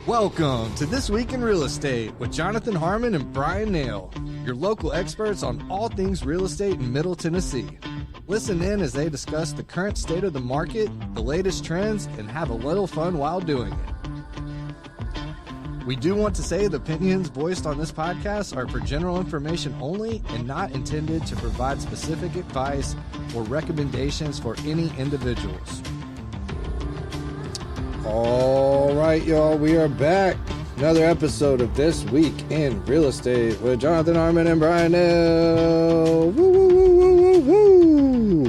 Welcome to This Week in Real Estate with Jonathan Harmon and Bryan Nale, your local experts on all things real estate in Middle Tennessee. Listen in as they discuss the current state of the market, the latest trends, and have a little fun while doing it. We do want to say the opinions voiced on this podcast are for general information only and not intended to provide specific advice or recommendations for any individuals. All right, y'all, we are back. Another episode of This Week in Real Estate with Jonathan Harmon and Bryan Nale. Woo, woo, woo, woo, woo, woo.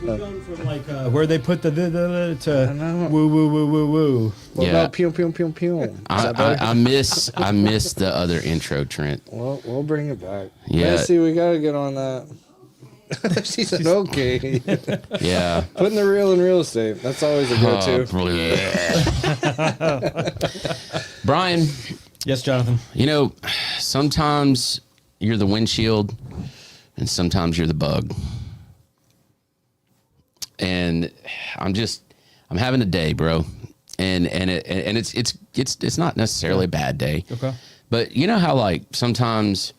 We're going from like where they put the to woo woo woo woo woo. What about pew pew pew pew? I miss the other intro, Trent. Well, we'll bring it back. Yeah. Nancy, we got to get on that. She said, okay. Yeah. Putting the real in real estate. That's always a go-to. Bryan. Yes, Jonathan. You know, sometimes you're the windshield and sometimes you're the bug. And I'm having a day, bro. And it's not necessarily a bad day. Okay. But you know how like sometimes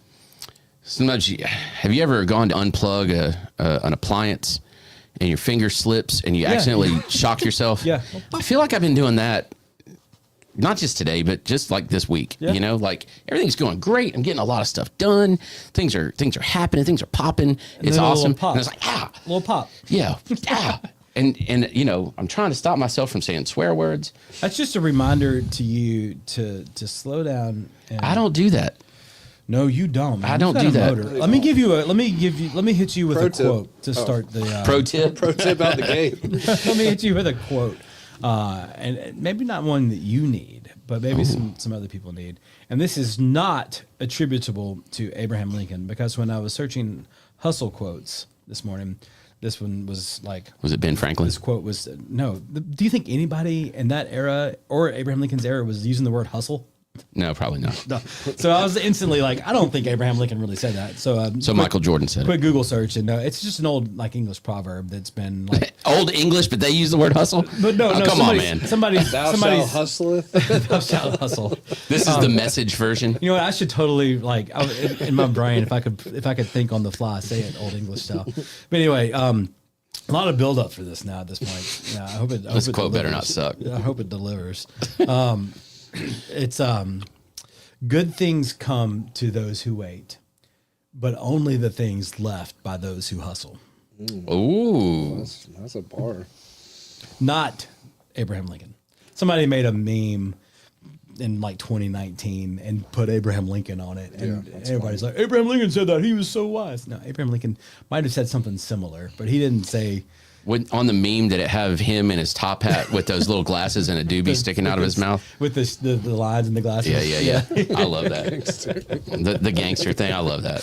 have you ever gone to unplug an appliance and your finger slips and you accidentally shock yourself? Yeah. I feel like I've been doing that, not just today, but just like this week. Yeah. You know, like everything's going great. I'm getting a lot of stuff done. Things are happening. Things are popping. It's awesome. Pop. And it's like, Little pop. yeah, And you know, I'm trying to stop myself from saying swear words. That's just a reminder to you to slow down. And I don't do that. No, you don't. Man. I don't You've got do a that. motor. Let me hit you with Pro a tip. quote to start the Pro tip. Pro tip out the gate. Let me hit you with a quote, and maybe not one that you need, but maybe some other people need. And this is not attributable to Abraham Lincoln, because when I was searching hustle quotes this morning, this one was like, Was it Ben Franklin? this quote was no. Do you think anybody in that era or Abraham Lincoln's era was using the word hustle? No, probably not. No. So I was instantly like, I don't think Abraham Lincoln really said that. So Michael Jordan said quick Google search, and it's just an old like English proverb that's been like Old English, but they use the word hustle? But no, Come on, man. Somebody's Thou shalt hustleth. thou shalt hustle. This is the message version. You know what? I should totally like in my brain if I could think on the fly, say it old English style. But anyway, a lot of build up for this now at this point. Yeah, I hope it. This quote better not suck. I hope it delivers. It's good things come to those who wait, but only the things left by those who hustle. Ooh. That's a bar. Not Abraham Lincoln. Somebody made a meme in like 2019 and put Abraham Lincoln on it, and everybody's like, Abraham Lincoln said that, he was so wise. No, Abraham Lincoln might have said something similar, but he didn't say. On the meme, did it have him in his top hat with those little glasses and a doobie sticking out of his mouth? With the lines and the glasses. Yeah. I love that. The gangster thing. I love that.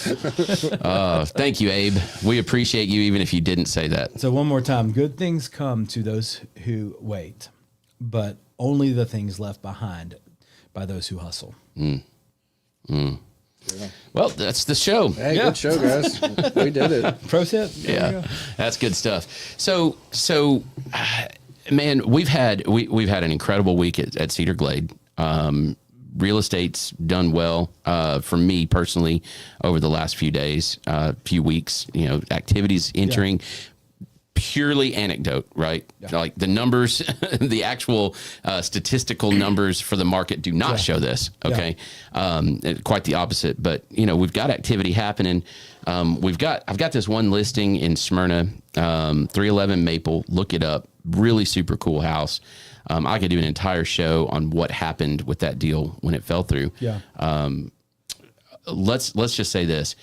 Thank you, Abe. We appreciate you, even if you didn't say that. So one more time, good things come to those who wait, but only the things left behind by those who hustle. Yeah. Well, that's the show. Hey, good show, guys. We did it. Pro tip. Yeah, that's good stuff. So, man, we've had an incredible week at Cedar Glade. Real estate's done well for me personally over the last few days, few weeks. You know, activities entering. Purely anecdote, right? Yeah. Like the numbers, the actual statistical numbers for the market do not show this. Okay, quite the opposite. But you know, we've got activity happening. I've got this one listing in Smyrna, 311 Maple. Look it up. Really super cool house. I could do an entire show on what happened with that deal when it fell through. Yeah. Let's just say this: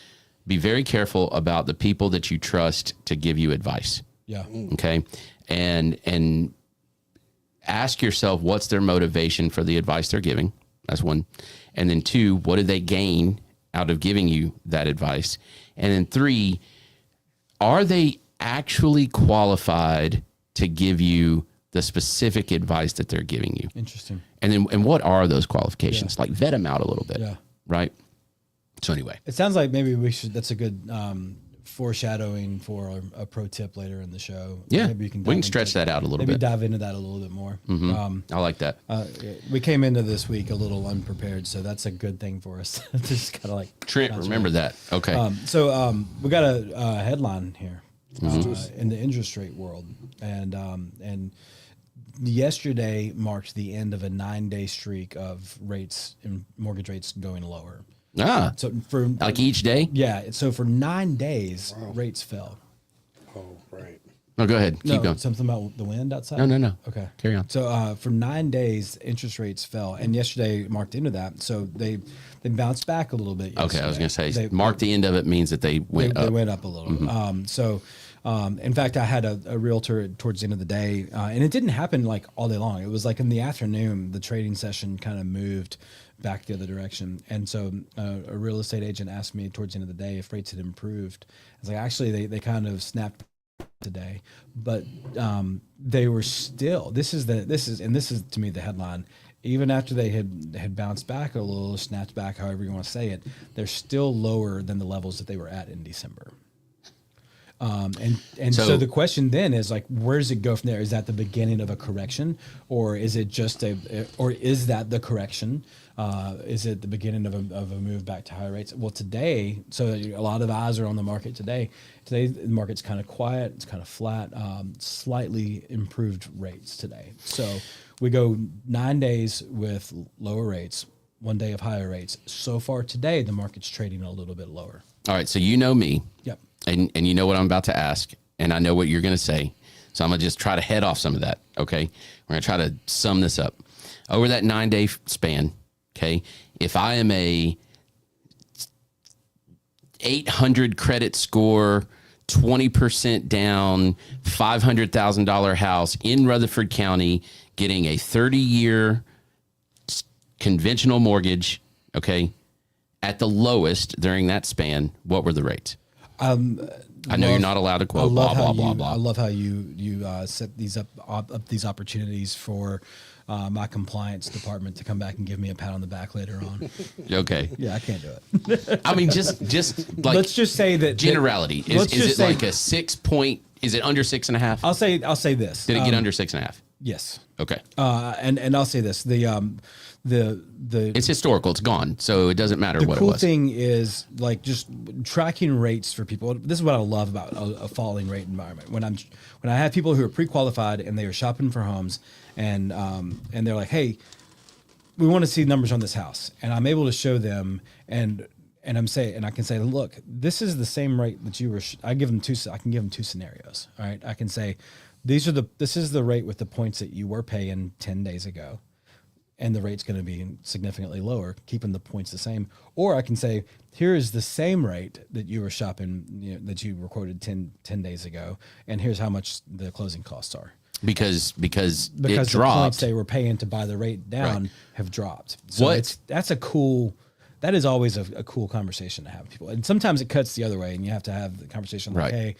be very careful about the people that you trust to give you advice. Yeah. Okay. And ask yourself, what's their motivation for the advice they're giving? That's one. And then two, what do they gain out of giving you that advice? And then three, are they actually qualified to give you the specific advice that they're giving you? Interesting. And what are those qualifications? Like vet them out a little bit. Yeah. Right. So anyway, It sounds like maybe we should. That's a good foreshadowing for a pro tip later in the show. Yeah, maybe we can stretch that out a little maybe bit. dive into that a little bit more. I like that. We came into this week a little unprepared, so that's a good thing for us. Just kind of like Trent, remember that. Okay. We got a headline here in the interest rate world, and yesterday marked the end of a 9-day streak of rates and mortgage rates going lower. So for like each day? Yeah. So for 9 days, rates fell. Oh, right. No, go ahead. Keep going. Something about the wind outside? No. Okay. Carry on. So for 9 days, interest rates fell, and yesterday marked into that. So they bounced back a little bit. Okay, I was going to say, mark the end of it means that they went up. They went up a little. In fact, I had a realtor towards the end of the day, and it didn't happen like all day long. It was like in the afternoon, the trading session kind of moved back the other direction. And so a real estate agent asked me towards the end of the day if rates had improved. I was like, actually, they kind of snapped today, but they were still. This is to me the headline. Even after they had bounced back a little, snapped back, however you want to say it, they're still lower than the levels that they were at in December. So the question then is like, where does it go from there? Is that the beginning of a correction, or is it just is that the correction? Is it the beginning of a move back to higher rates? Well, today, so a lot of eyes are on the market today. Today, the market's kind of quiet. It's kind of flat, slightly improved rates today. So we go 9 days with lower rates, 1 day of higher rates. So far today, the market's trading a little bit lower. All right. So you know me. Yep. And you know what I'm about to ask, and I know what you're going to say. So I'm going to just try to head off some of that, okay? We're going to try to sum this up. Over that 9-day span, okay, if I am a 800 credit score, 20% down, $500,000 house in Rutherford County, getting a 30-year conventional mortgage, okay, at the lowest during that span, what were the rates? I know you're not allowed to quote blah, blah, blah, blah. I love how you set these up these opportunities for my compliance department to come back and give me a pat on the back later on. Okay. Yeah, I can't do it. I mean, just like, let's just say that generality. Is it like a 6 point? Is it under 6.5? I'll say this. Did it get under 6.5? Yes. Okay. And I'll say this. It's historical. It's gone, so it doesn't matter what it was. The cool thing is like just tracking rates for people. This is what I love about a falling rate environment. When I have people who are pre-qualified and they are shopping for homes, and they're like, hey, we want to see numbers on this house, and I'm able to show them, and I can say, look, this is the same rate that you were. I can give them two scenarios. All right, I can say, this is the rate with the points that you were paying 10 days ago. And the rate's going to be significantly lower, keeping the points the same. Or I can say, here is the same rate that you were shopping, that you were quoted 10 days ago, and here's how much the closing costs are. Because it dropped. The points they were paying to buy the rate down have dropped. So that is always a cool conversation to have with people. And sometimes it cuts the other way, and you have to have the conversation like, hey,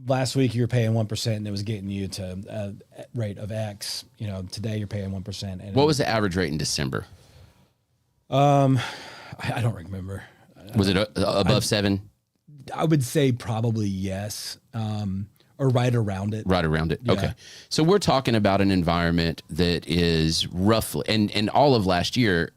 last week you were paying 1% and it was getting you to a rate of X. Today you're paying 1%. And what was the average rate in December? I don't remember. Was it above 7? I would say probably yes, or right around it. Right around it. Yeah. Okay. So we're talking about an environment that is roughly, and all of last year,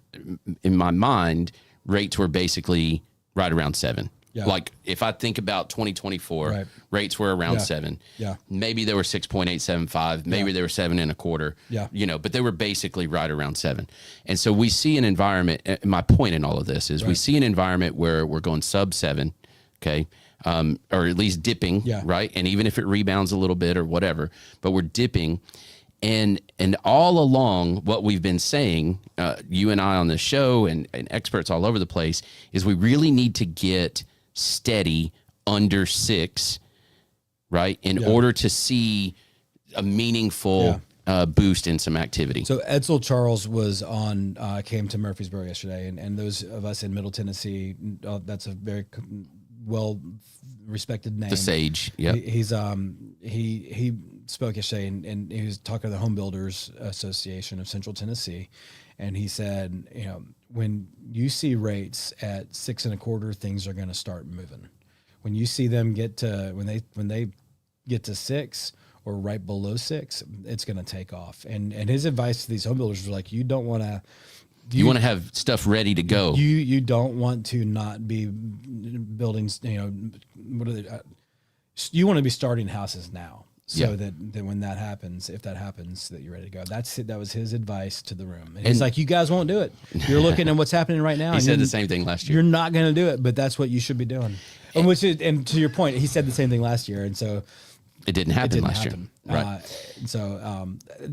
in my mind, rates were basically right around 7. Yeah. Like if I think about 2024, rates were around 7. Yeah. Maybe they were 6.875. Maybe they were 7.25. Yeah. But they were basically right around 7. And so we see an environment. My point in all of this is we see an environment where we're going sub 7. Okay. Or at least dipping. Yeah. Right. And even if it rebounds a little bit or whatever, but we're dipping. And all along, what we've been saying, you and I on the show and experts all over the place, is we really need to get steady under 6, right? In order to see a meaningful boost in some activity. So Edsel Charles was came to Murfreesboro yesterday, and those of us in Middle Tennessee, that's a very well respected name. The Sage, yeah. He spoke yesterday, and he was talking to the Home Builders Association of Central Tennessee, and he said, when you see rates at 6.25, things are going to start moving. when you see them get to when they get to 6 or right below 6, it's going to take off. And his advice to these home builders was like, you don't want to. You want to have stuff ready to go. You don't want to not be building. What are they? You want to be starting houses now, so that when that happens, if that happens, that you're ready to go. That's it. That was his advice to the room. And he's like, you guys won't do it. You're looking at what's happening right now. He said the same thing last year. You're not going to do it, but that's what you should be doing. And to your point, he said the same thing last year, and so. It didn't happen last year. Right.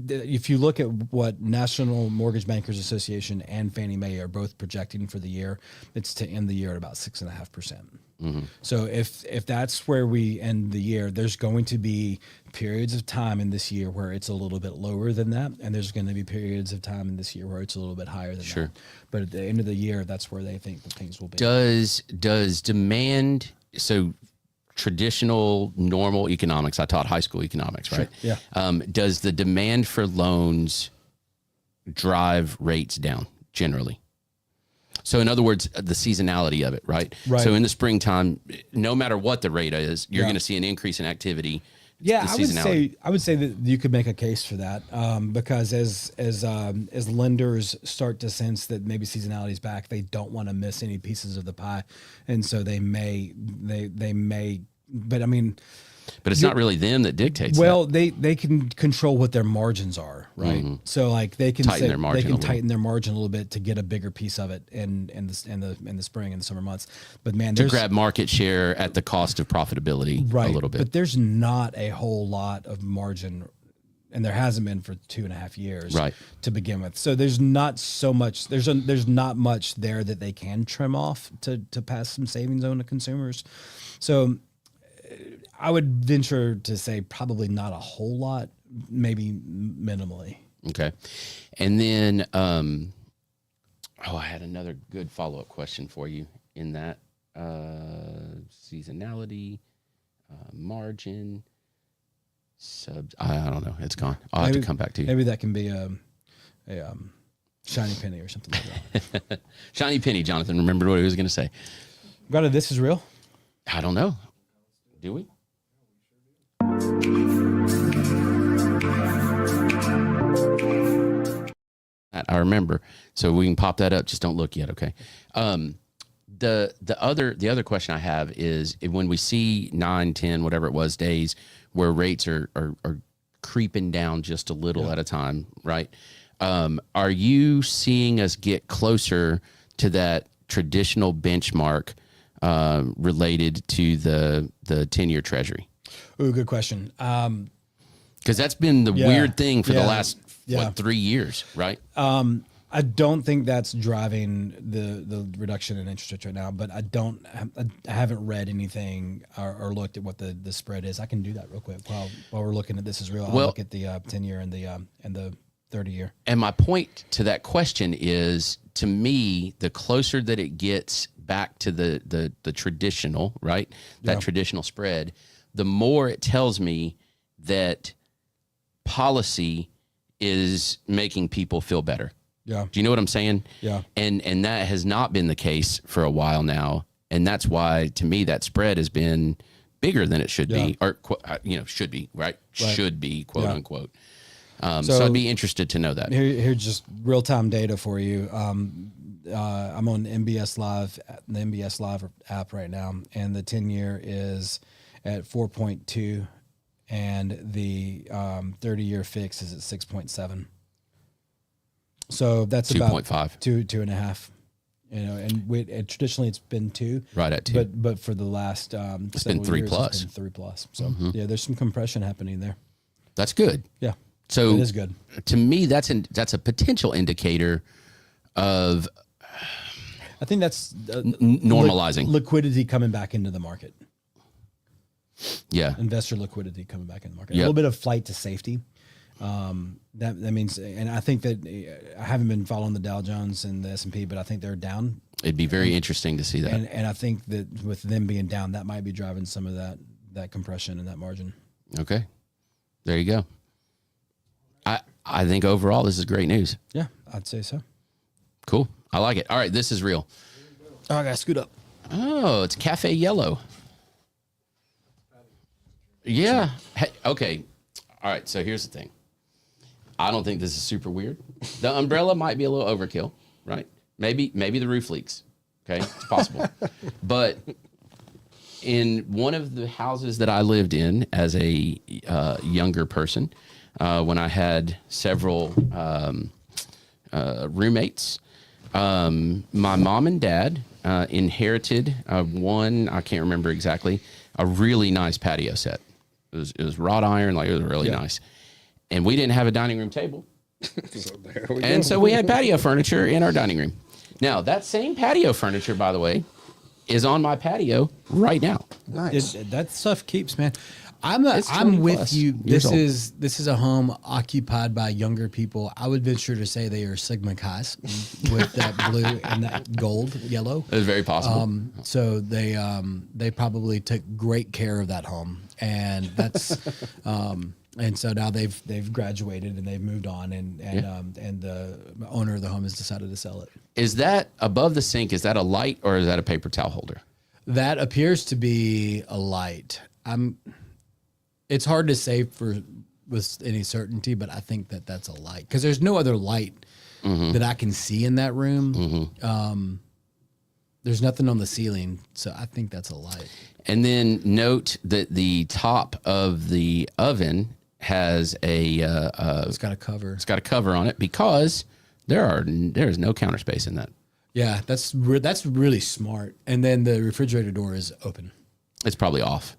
If you look at what National Mortgage Bankers Association and Fannie Mae are both projecting for the year, it's to end the year at about 6.5%. So if that's where we end the year, there's going to be periods of time in this year where it's a little bit lower than that, and there's going to be periods of time in this year where it's a little bit higher than that. But at the end of the year, that's where they think the things will be. Does demand traditional normal economics? I taught high school economics, right? Sure. Yeah. Does the demand for loans drive rates down generally? So in other words, the seasonality of it, right? So in the springtime, no matter what the rate is, you're going to see an increase in activity. Yeah, I would say that you could make a case for that because as lenders start to sense that maybe seasonality is back, they don't want to miss any pieces of the pie, and so they may. But I mean, but it's not really them that dictates. Well, they can control what their margins are, right? So like they can tighten their margin a little bit to get a bigger piece of it in the spring and the summer months. But man, to grab market share at the cost of profitability, a little bit. But there's not a whole lot of margin, and there hasn't been for 2.5 years, to begin with. So there's not so much. There's not much there that they can trim off to pass some savings on to consumers. So I would venture to say probably not a whole lot, maybe minimally. Okay. And then, I had another good follow-up question for you in that seasonality, margin, subs. I don't know. It's gone. I'll have to come back to you. Maybe that can be a shiny penny or something like that. Shiny penny, Jonathan. Remember what he was going to say. Got it. This is real? I don't know. Do we? I remember. So we can pop that up. Just don't look yet, okay? The other question I have is when we see 9, 10, whatever it was, days where rates are creeping down just a little at a time, right? Are you seeing us get closer to that traditional benchmark related to the 10-year Treasury? Ooh, good question. Because that's been the weird thing for the last 3 years, right? I don't think that's driving the reduction in interest rates right now, but I haven't read anything or looked at what the spread is. I can do that real quick while we're looking at this is real. I'll look at the 10-year and the 30-year. And my point to that question is, to me, the closer that it gets back to the traditional, right, that traditional spread, the more it tells me that policy is making people feel better. Yeah. Do you know what I'm saying? Yeah. And that has not been the case for a while now. And that's why, to me, that spread has been bigger than it should be, or, should be, right? Should be, quote unquote. So I'd be interested to know that. Here's just real-time data for you. I'm on MBS Live, the MBS Live app right now, and the 10-year is at 4.2, and the 30-year fix is at 6.7. So that's 2.5. about 2.5. And traditionally it's been 2. Right at 2. But for the last it's been 3 years, plus. It's been 3+. So there's some compression happening there. That's good. Yeah. So it is good. To me, that's a potential indicator of, I think that's normalizing liquidity coming back into the market. Yeah. Investor liquidity coming back in the market. A little bit of flight to safety. That means, and I think that I haven't been following the Dow Jones and the S&P, but I think they're down. It'd be very interesting to see that. And I think that with them being down, that might be driving some of that compression and that margin. Okay. There you go. I think overall this is great news. Yeah, I'd say so. Cool. I like it. All right, this is real. Oh, I gotta scoot up. Oh, it's Cafe Yellow. Yeah. Hey, okay. All right. So here's the thing. I don't think this is super weird. The umbrella might be a little overkill, right? Maybe the roof leaks. Okay, it's possible. But in one of the houses that I lived in as a younger person, when I had several roommates, my mom and dad inherited one, I can't remember exactly, a really nice patio set. It was wrought iron, like it was really nice. And we didn't have a dining room table. So we had patio furniture in our dining room. Now, that same patio furniture, by the way, is on my patio right now. Nice. That stuff keeps, man. I'm with you. This is a home occupied by younger people. I would venture to say they are Sigma Chi's with that blue and that gold, yellow. It's very possible. So they probably took great care of that home, and that's and so now they've graduated and they've moved on, and the owner of the home has decided to sell it. Is that above the sink? Is that a light or is that a paper towel holder? That appears to be a light. It's hard to say with any certainty, but I think that's a light because there's no other light that I can see in that room. There's nothing on the ceiling, so I think that's a light. And then note that the top of the oven has it's got a cover. It's got a cover on it because there is no counter space in that. Yeah, that's really smart. And then the refrigerator door is open. It's probably off.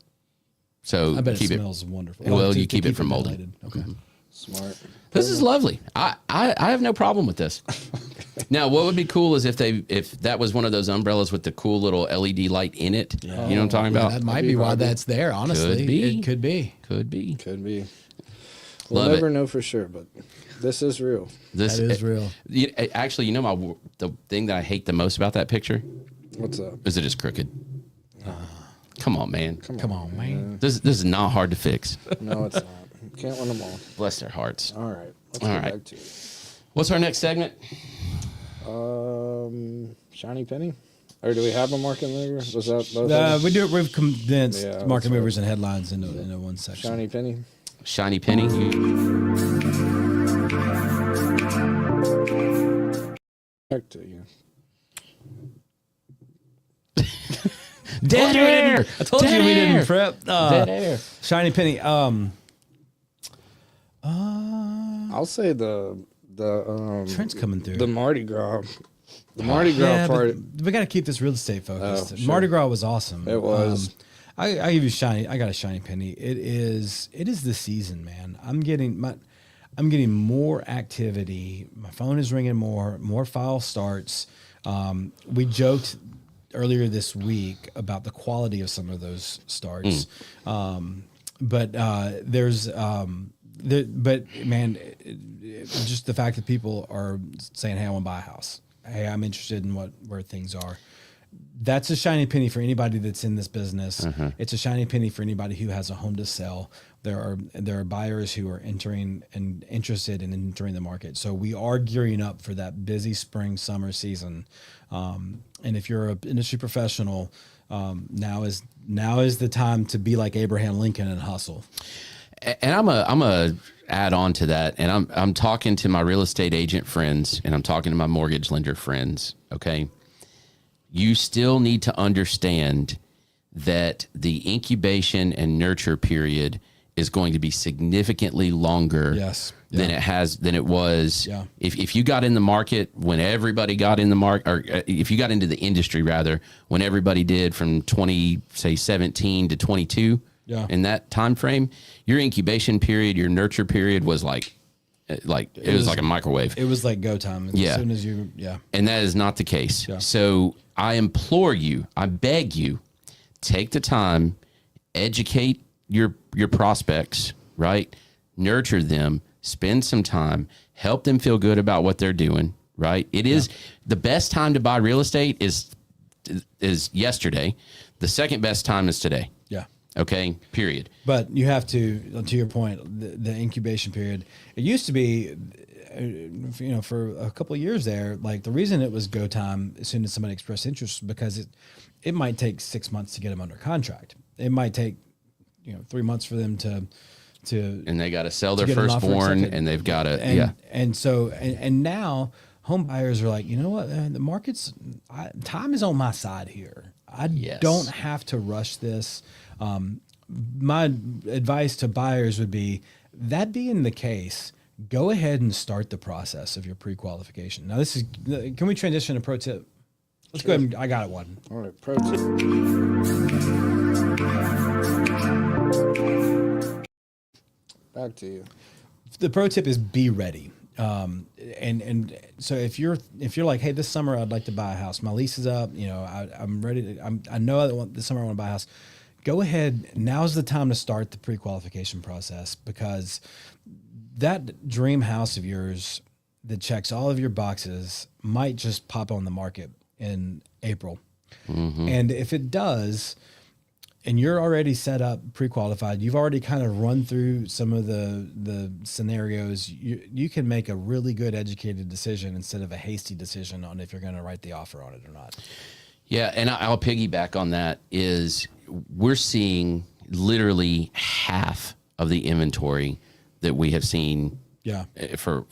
So I bet it smells wonderful. Well, you keep it from molding. Okay. Smart. This is lovely. I have no problem with this. Now, what would be cool is if that was one of those umbrellas with the cool little LED light in it. You know what I'm talking about? That might be why that's there, honestly. It could be. Could be. We'll never know for sure, but this is real. That is real. Actually, the thing that I hate the most about that picture? What's up? Is it is crooked. Come on, man. Come on, man. This is not hard to fix. No, it's not. Can't win them all. Bless their hearts. All right. Let's get back to it. What's our next segment? Shiny penny? Or do we have a market mover? Was that both? We do. We've condensed market movers and headlines into one section. Shiny penny? Shiny penny. Back to you. Dead air. I told you we didn't prep. Dead air. Shiny penny. I'll say the Trent's coming through. The Mardi Gras. The Mardi Gras part. We got to keep this real estate focused. Oh, sure. Mardi Gras was awesome. It was. I give you shiny. I got a shiny penny. It is the season, man. I'm getting more activity. My phone is ringing more file starts. We joked earlier this week about the quality of some of those starts. But man, just the fact that people are saying, "Hey, I want to buy a house. Hey, I'm interested in where things are." That's a shiny penny for anybody that's in this business. It's a shiny penny for anybody who has a home to sell. There are buyers who are entering and interested in entering the market. So we are gearing up for that busy spring, summer season. And if you're an industry professional, now is the time to be like Abraham Lincoln and hustle. And I'm a add on to that, and I'm talking to my real estate agent friends, and I'm talking to my mortgage lender friends. Okay, you still need to understand that the incubation and nurture period is going to be significantly longer than it was. Yeah. If you got in the market when everybody got in the market, or if you got into the industry rather, when everybody did from 17 to 22, in that time frame, your incubation period, your nurture period was like it was like a microwave. It was like go time. As soon as you, And that is not the case. Yeah. So I implore you, I beg you, take the time, educate your prospects, right? Nurture them, spend some time, help them feel good about what they're doing, right? It is the best time to buy real estate is yesterday. The second best time is today. Yeah. Okay, period. But you have to your point, the incubation period. It used to be, for a couple of years there, like the reason it was go time as soon as somebody expressed interest was because it might take 6 months to get them under contract. It might take 3 months for them to and they got to sell their get an offer firstborn, accepted. and they've got to and now home buyers are like, you know what, the market's time is on my side here. I don't have to rush this. My advice to buyers would be, that being the case, go ahead and start the process of your pre-qualification. Now can we transition to pro tip? Let's go ahead. I got one. All right, pro tip. Back to you. The pro tip is be ready. And so if you're like, hey, this summer I'd like to buy a house. My lease is up. I'm ready. I know this summer I want to buy a house. Go ahead. Now's the time to start the pre-qualification process, because that dream house of yours that checks all of your boxes might just pop on the market in April. Mm-hmm. And if it does, and you're already set up pre-qualified, you've already kind of run through some of the scenarios, you can make a really good educated decision instead of a hasty decision on if you're going to write the offer on it or not. Yeah, and I'll piggyback on that. Is we're seeing literally half of the inventory that we have seen for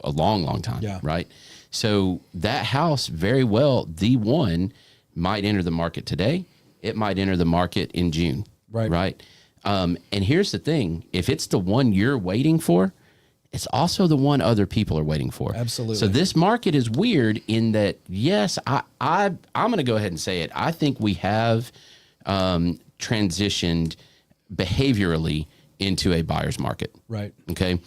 a long time, right? So that house, very well, the one might enter the market today. It might enter the market in June, right? And here's the thing. If it's the one you're waiting for, it's also the one other people are waiting for. Absolutely. So this market is weird in that, yes, I'm going to go ahead and say it. I think we have transitioned behaviorally into a buyer's market. Right. Okay.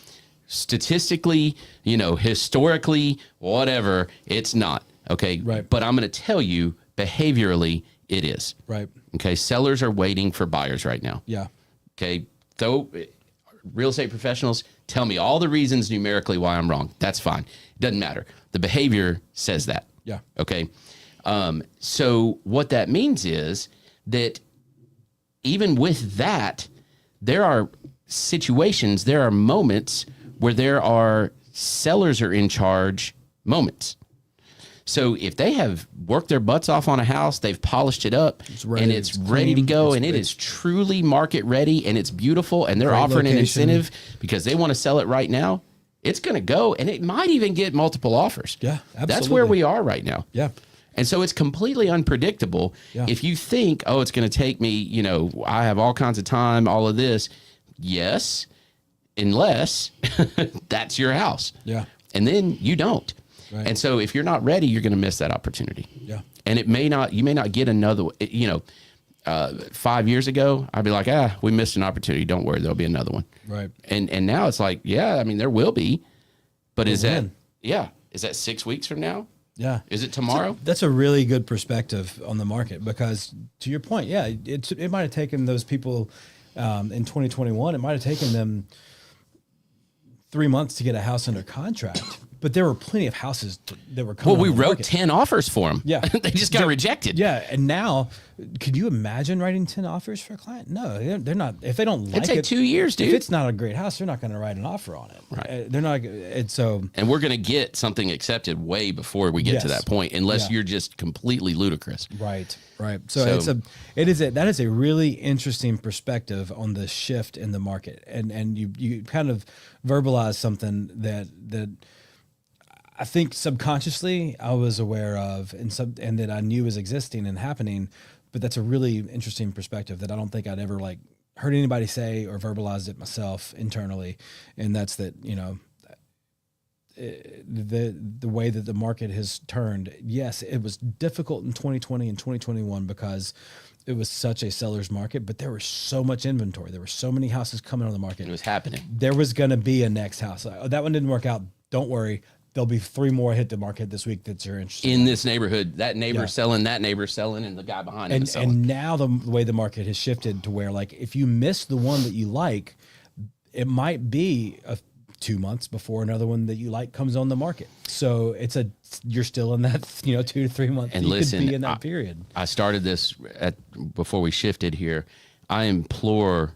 Statistically, historically, whatever, it's not. Okay. Right. But I'm going to tell you, behaviorally, it is. Right. Okay. Sellers are waiting for buyers right now. Yeah. Okay. So real estate professionals, tell me all the reasons numerically why I'm wrong. That's fine. It doesn't matter. The behavior says that. Yeah. Okay. So what that means is that even with that, there are situations, there are moments where there are sellers are in charge moments. So if they have worked their butts off on a house, they've polished it up, it's ready to go, and it is truly market ready, and it's beautiful, and they're offering an incentive because they want to sell it right now, it's going to go, and it might even get multiple offers. Yeah, absolutely. That's where we are right now. Yeah. And so it's completely unpredictable. Yeah. If you think, it's going to take me, I have all kinds of time, all of this. Yes, unless that's your house. Yeah. And then you don't. Right. And so if you're not ready, you're going to miss that opportunity. Yeah. And you may not get another, 5 years ago, I'd be like, we missed an opportunity. Don't worry, there'll be another one. Right. And now it's like, there will be, but is that 6 weeks from now? Yeah. Is it tomorrow? That's a really good perspective on the market, because to your point, it might have taken those people in 2021, it might have taken them 3 months to get a house under contract, but there were plenty of houses that were coming. Well, we on the wrote market. 10 offers for them. Yeah. They just got rejected. Yeah. And now, could you imagine writing 10 offers for a client? No, they're not. If they don't like It'd take 2 years, dude. If it's not a great house, they're not going to write an offer on it. Right. They're not. And so. And we're going to get something accepted way before we get to that point, unless you're just completely ludicrous. Right. Right. So that is a really interesting perspective on the shift in the market. And you kind of verbalize something that I think subconsciously I was aware of and that I knew was existing and happening, but that's a really interesting perspective that I don't think I'd ever heard anybody say or verbalized it myself internally. And that's that, the way that the market has turned. Yes, it was difficult in 2020 and 2021 because it was such a seller's market, but there was so much inventory. There were so many houses coming on the market. It was happening. There was going to be a next house. That one didn't work out. Don't worry. There'll be 3 more hit the market this week that you're interested in this neighborhood. That neighbor's selling, that neighbor's selling, and the guy behind him is selling. And now the way the market has shifted to where, if you miss the one that you like, it might be 2 months before another one that you like comes on the market. So you're still in that 2 to 3 months. And you listen, could be in that period. I started this before we shifted here. I implore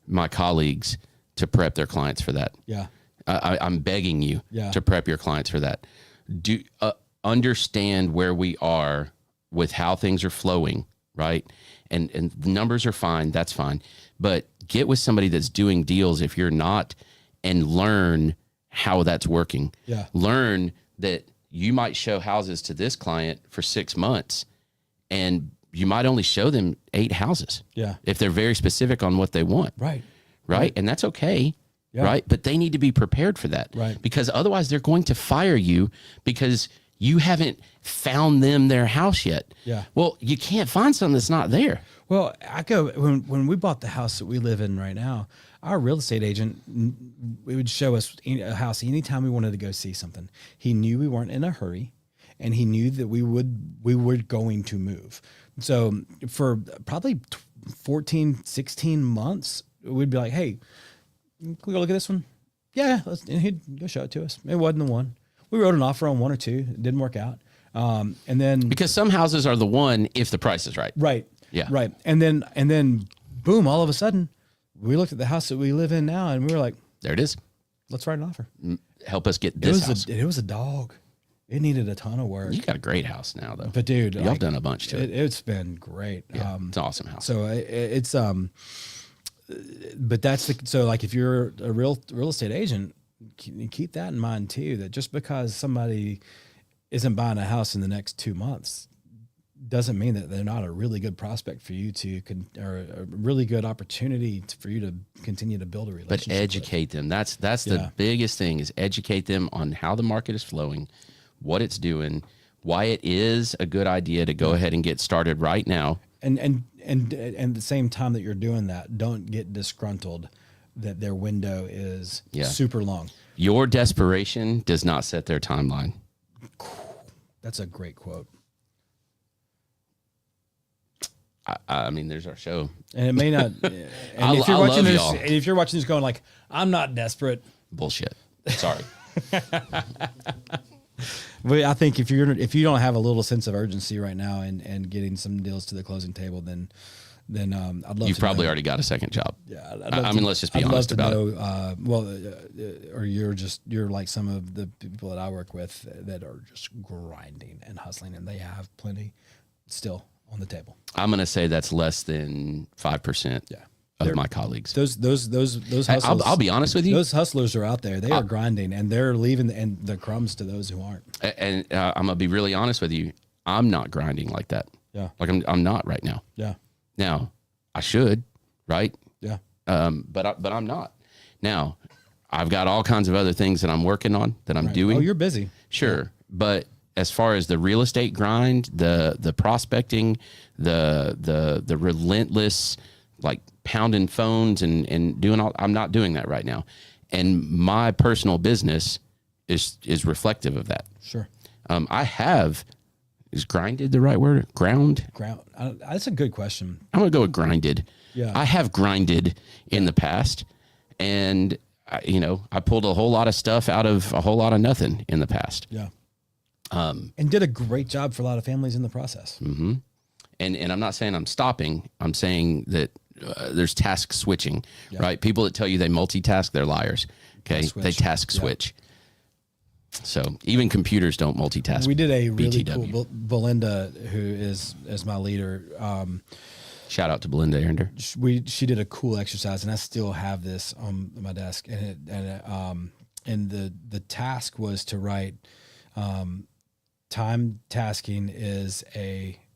my colleagues to prep their clients for that. Yeah. I'm begging you to prep your clients for that. Do understand where we are with how things are flowing, right? And the numbers are fine. That's fine. But get with somebody that's doing deals if you're not, and learn how that's working. Yeah. Learn that you might show houses to this client for 6 months, and you might only show them 8 houses. Yeah. If they're very specific on what they want. Right. And that's okay. Yeah. Right. But they need to be prepared for that. Right. Because otherwise they're going to fire you because you haven't found them their house yet. Yeah. Well, you can't find something that's not there. Well, when we bought the house that we live in right now, our real estate agent, we would show us a house anytime we wanted to go see something. He knew we weren't in a hurry, and he knew that we were going to move. So for probably 14, 16 months, we'd be like, hey, can we go look at this one? Yeah, and he'd go show it to us. It wasn't the one. We wrote an offer on 1 or 2. It didn't work out. And then Because some houses are the one if the price is right. right. Yeah. Right. And then boom, all of a sudden we looked at the house that we live in now and we were like, There it is. let's write an offer. Help us get this house. It was a dog. It needed a ton of work. You got a great house now, though. But dude, Y'all done a bunch to it. It's been great. Yeah, it's an awesome house. So it's but that's so like if you're a real estate agent, keep that in mind too. That just because somebody isn't buying a house in the next 2 months doesn't mean that they're not a really good prospect for you or a really good opportunity for you to continue to build a relationship. But educate them. That's the biggest thing, is educate them on how the market is flowing, what it's doing, why it is a good idea to go ahead and get started right now. And at the same time that you're doing that, don't get disgruntled that their window is super long. Your desperation does not set their timeline. That's a great quote. I mean, there's our show. And it may not. And if you're watching this, and if you're watching this going like, I'm not desperate. Bullshit. Sorry. But I think if you don't have a little sense of urgency right now and getting some deals to the closing table, then I'd love. You've to probably know. already got a second job. Yeah, let's just be honest about it. Or you're like some of the people that I work with that are just grinding and hustling, and they have plenty still on the table. I'm going to say that's less than 5% of my colleagues. Those hustlers, I'll be honest with you. Those hustlers are out there. They are grinding, and they're leaving the crumbs to those who aren't. And I'm going to be really honest with you. I'm not grinding like that. Yeah. Like I'm not right now. Yeah. Now, I should, right? Yeah. But I'm not. Now, I've got all kinds of other things that I'm working on, that I'm doing. Oh, you're busy. Sure. But as far as the real estate grind, the prospecting, the relentless, like pounding phones and doing all, I'm not doing that right now. And my personal business is reflective of that. Sure. Is grinded the right word? Ground? That's a good question. I'm going to go with grinded. Yeah. I have grinded in the past, and I pulled a whole lot of stuff out of a whole lot of nothing in the past. Yeah. And did a great job for a lot of families in the process. Mm-hmm. And I'm not saying I'm stopping. I'm saying that there's task switching, right? People that tell you they multitask, they're liars. Okay. They task switch. So even computers don't multitask. We did a really BTW. cool, Belinda, who is my leader. Shout out to Belinda Erender. She did a cool exercise, and I still have this on my desk. And the task was to write, time tasking is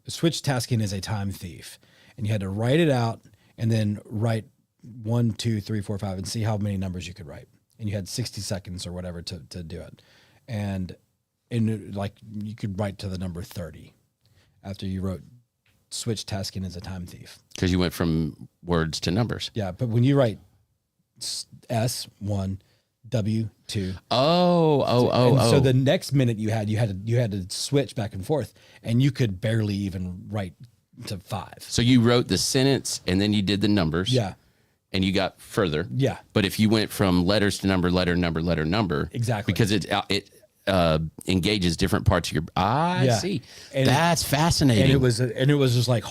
switch tasking is a time thief, and you had to write it out and then write 1, 2, 3, 4, 5, and see how many numbers you could write. And you had 60 seconds or whatever to do it. And like you could write to the number 30 after you wrote switch tasking is a time thief. Because you went from words to numbers. Yeah, but when you write S1, W2. So the next minute you had to switch back and forth, and you could barely even write to 5. So you wrote the sentence and then you did the numbers. Yeah. And you got further. Yeah. But if you went from letters to number, letter, number. Exactly. Because it engages different parts of your. I see. And that's fascinating. And it was just like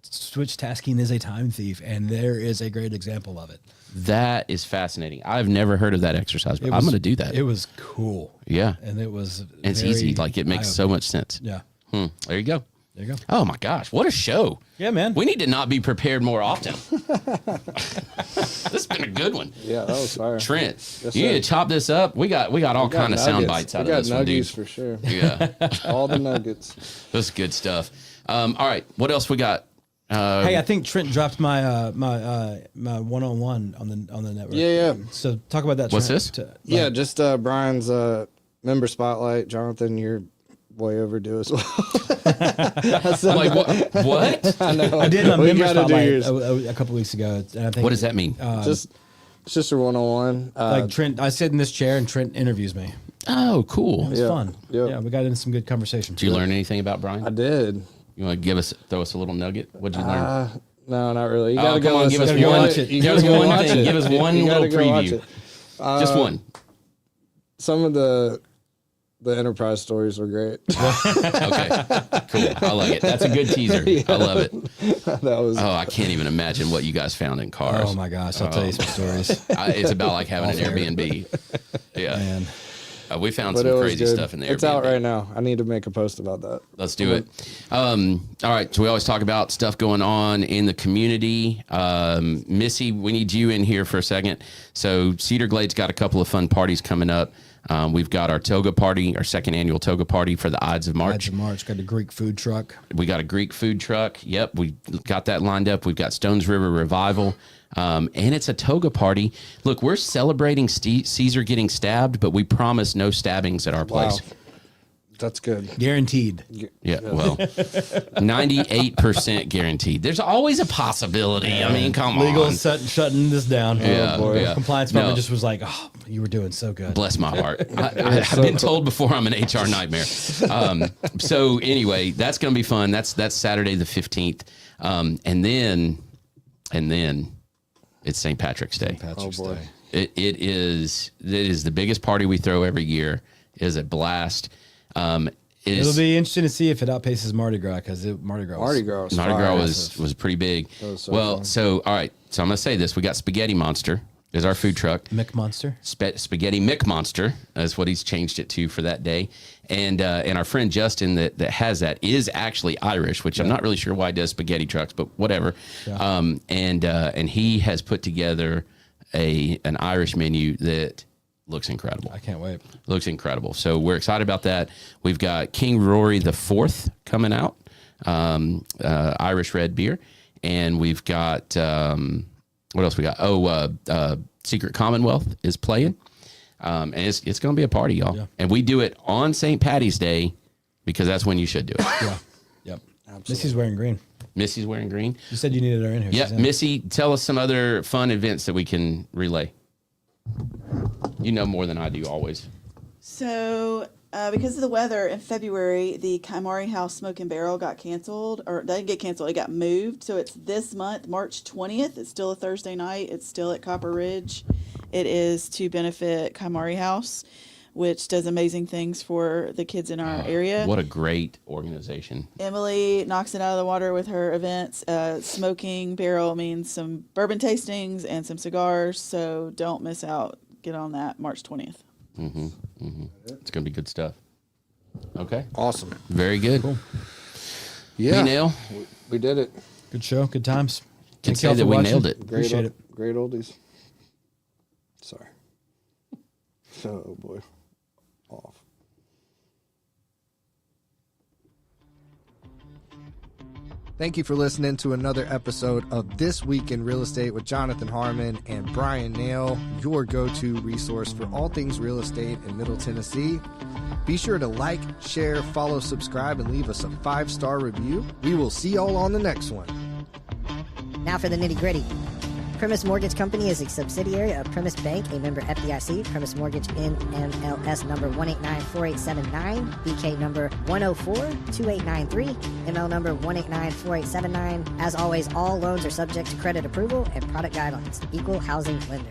switch tasking is a time thief, and there is a great example of it. That is fascinating. I've never heard of that exercise, but I'm going to do that. It was cool. Yeah. And it was. And it's easy. Like it makes so much sense. Yeah. There you go. There you go. Oh my gosh, what a show! Yeah, man. We need to not be prepared more often. This has been a good one. Yeah, that was fire. Trent, Yes, you need sir. to chop this up. We got all kind of sound bites out of this one, dude. for sure. Yeah, All the nuggets. that's good stuff. All right, what else we got? Hey, I think Trent dropped my my one-on-one on the network. Yeah. So talk about that. What's Trent. this? Yeah, just Brian's member spotlight. Jonathan, you're way overdue as well. Like what? I know. I did my We member gotta do spotlight yours. a couple weeks ago. And I think, What does that mean? It's just a one-on-one. Like Trent, I sit in this chair and Trent interviews me. Oh, cool. It was Yeah. fun. Yeah. Yeah, we got into some good conversation. Did you learn anything about Brian? I did. You want to throw us a little nugget? What'd you learn? No, not really. You Oh, gotta come go on, give us listen. You one. gotta- you Give us gotta go one watch thing. it. Give us one You gotta little go watch preview. it. Just one. Some of the Enterprise stories were great. Okay, cool. I like it. That's a good teaser. I love it. That was Oh, I can't even imagine what you guys found in cars. Oh my gosh, I'll tell you some stories. It's about like having an Airbnb. Yeah, Man. We found but it some was crazy good. stuff in there. It's out right now. I need to make a post about that. Let's do it. All right. So we always talk about stuff going on in the community. Missy, we need you in here for a second. So Cedar Glade's got a couple of fun parties coming up. We've got our toga party, our second annual toga party for the Ides of March. Ides of March, got a Greek food truck. We got a Greek food truck. Yep, we got that lined up. We've got Stones River Revival. And it's a toga party. Look, we're celebrating Caesar getting stabbed, but we promise no stabbings at our place. Wow. That's good. Guaranteed. Yeah, well, 98% guaranteed. There's always a possibility. I mean, come Legal on. shutting this down. Yeah, boy. yeah. Compliance No. department just was like, oh, you were doing so good. Bless my heart. I've been told before I'm an HR nightmare. So anyway, that's going to be fun. That's Saturday the 15th. And then it's St. Patrick's Day. Patrick's boy. Day. It is the biggest party we throw every year. It is a blast. It'll be interesting to see if it outpaces Mardi Gras because Mardi Gras. Mardi Gras. Was Mardi fire. Gras was pretty big. was so Well, fun. so all right. So I'm gonna say this: we got Spaghetti Monster is our food truck. Mick Monster. Spaghetti Mick Monster is what he's changed it to for that day, and our friend Justin that has that is actually Irish, which I'm not really sure why he does spaghetti trucks, but whatever. Yeah. And he has put together an Irish menu that looks incredible. I can't wait. Looks incredible. So we're excited about that. We've got King Rory IV coming out, Irish red beer, and we've got what else we got? Secret Commonwealth is playing, and it's going to be a party, y'all. Yeah. And we do it on St. Patty's Day because that's when you should do it. Yeah. Yep. Missy's wearing green. Missy's wearing green. You said you needed her in here. Yeah, She's in. Missy, tell us some other fun events that we can relay. You know more than I do always. So, because of the weather in February, the Kaimari House Smoke and Barrel got canceled, or they didn't get canceled, it got moved. So it's this month, March 20th. It's still a Thursday night. It's still at Copper Ridge. It is to benefit Kaimari House, which does amazing things for the kids in our area. What a great organization. Emily knocks it out of the water with her events. Smoking Barrel means some bourbon tastings and some cigars. So don't miss out. Get on that March 20th. It's going to be good stuff. Okay. Awesome. Very good. Cool. Yeah. Nail, We did it. Good show. Good times. can Thank y'all say that for we watching. nailed it. Great, Appreciate it. Great oldies. Sorry. Oh boy. Off. Thank you for listening to another episode of This Week in Real Estate with Jonathan Harmon and Bryan Nale, your go-to resource for all things real estate in Middle Tennessee. Be sure to like, share, follow, subscribe, and leave us a 5-star review. We will see y'all on the next one. Now for the nitty-gritty. Premise Mortgage Company is a subsidiary of Premise Bank, a member FDIC. Premise Mortgage NMLS number 1894879, BK number 1042893, ML number 1894879. As always, all loans are subject to credit approval and product guidelines. Equal housing lender.